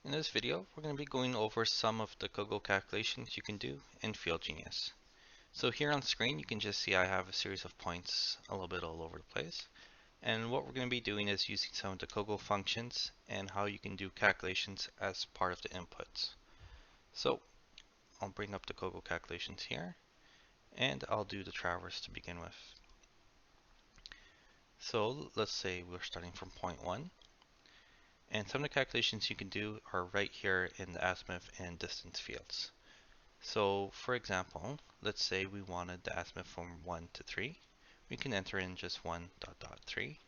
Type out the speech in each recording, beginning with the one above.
In this video, we're going to be going over some of the COGO calculations you can do in FieldGenius. So here on the screen, you can just see I have a series of points a little bit all over the place. And what we're going to be doing is using some of the COGO functions and how you can do calculations as part of the inputs. So I'll bring up the COGO calculations here, and I'll do the traverse to begin with. So let's say we're starting from point 1. And some of the calculations you can do are right here in the azimuth and distance fields. So for example, let's say we wanted the azimuth from 1 to 3. We can enter in just 1 dot dot 3.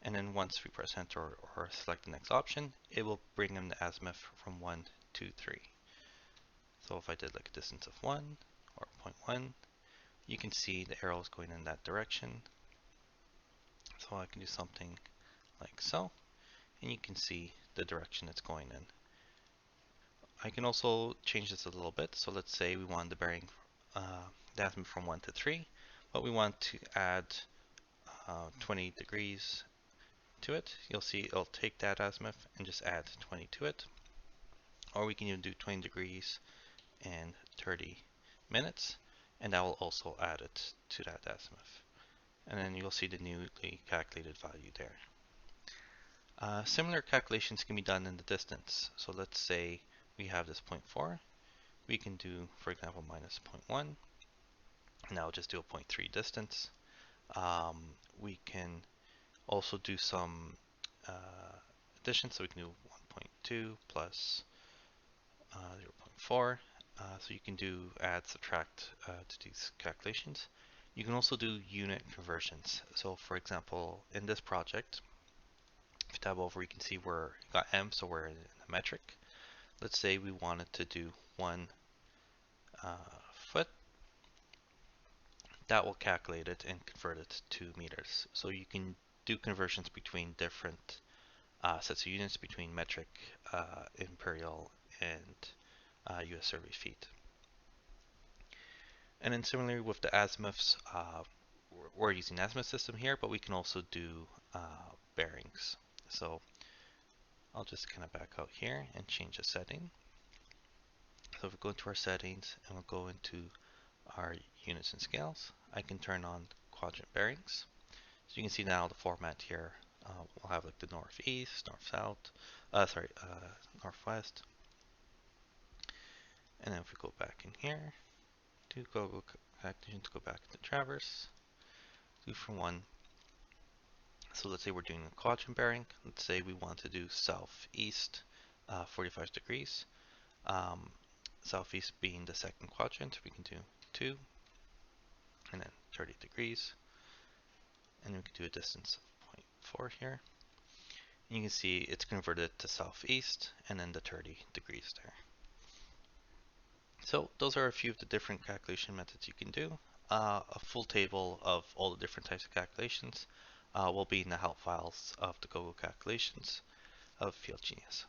And then once we press enter or select the next option, it will bring in the azimuth from 1 to 3. So if I did like a distance of 1 or 0.1, you can see the arrows going in that direction. So I can do something like so, and you can see the direction it's going in. I can also change this a little bit. So let's say we want the bearing the azimuth from 1 to 3, but we want to add 20 degrees to it. You'll see it'll take that azimuth and just add 20 to it. Or we can even do 20 degrees and 30 minutes, and that will also add it to that azimuth. And then you'll see the newly calculated value there. Similar calculations can be done in the distance. So let's say we have this 0.4. We can do, for example, minus 0.1. Now I'll just do a 0.3 distance. We can also do some addition, so we can do 1.2 plus 0.4. So you can do add, subtract to these calculations. You can also do unit conversions. So for example, in this project, if you tab over, you can see where you got M, so we're in the metric. Let's say we wanted to do 1 foot. That will calculate it and convert it to meters. So you can do conversions between different sets of units, between metric, imperial, and US survey feet. And then similarly with the azimuths, we're using azimuth system here, but we can also do bearings. So I'll just kind of back out here and change the setting. So if we go into our settings and we'll go into our units and scales, I can turn on quadrant bearings. So you can see now the format here will have like the northeast, north-south, northwest. And then if we go back in here to COGO calculations, go back to traverse, do from 1. So let's say we're doing a quadrant bearing. Let's say we want to do southeast 45 degrees. Southeast being the second quadrant, we can do 2 and then 30 degrees. And we can do a distance of 0.4 here. And you can see it's converted to southeast and then the 30 degrees there. So those are a few of the different calculation methods you can do. A full table of all the different types of calculations will be in the help files of the COGO calculations of FieldGenius.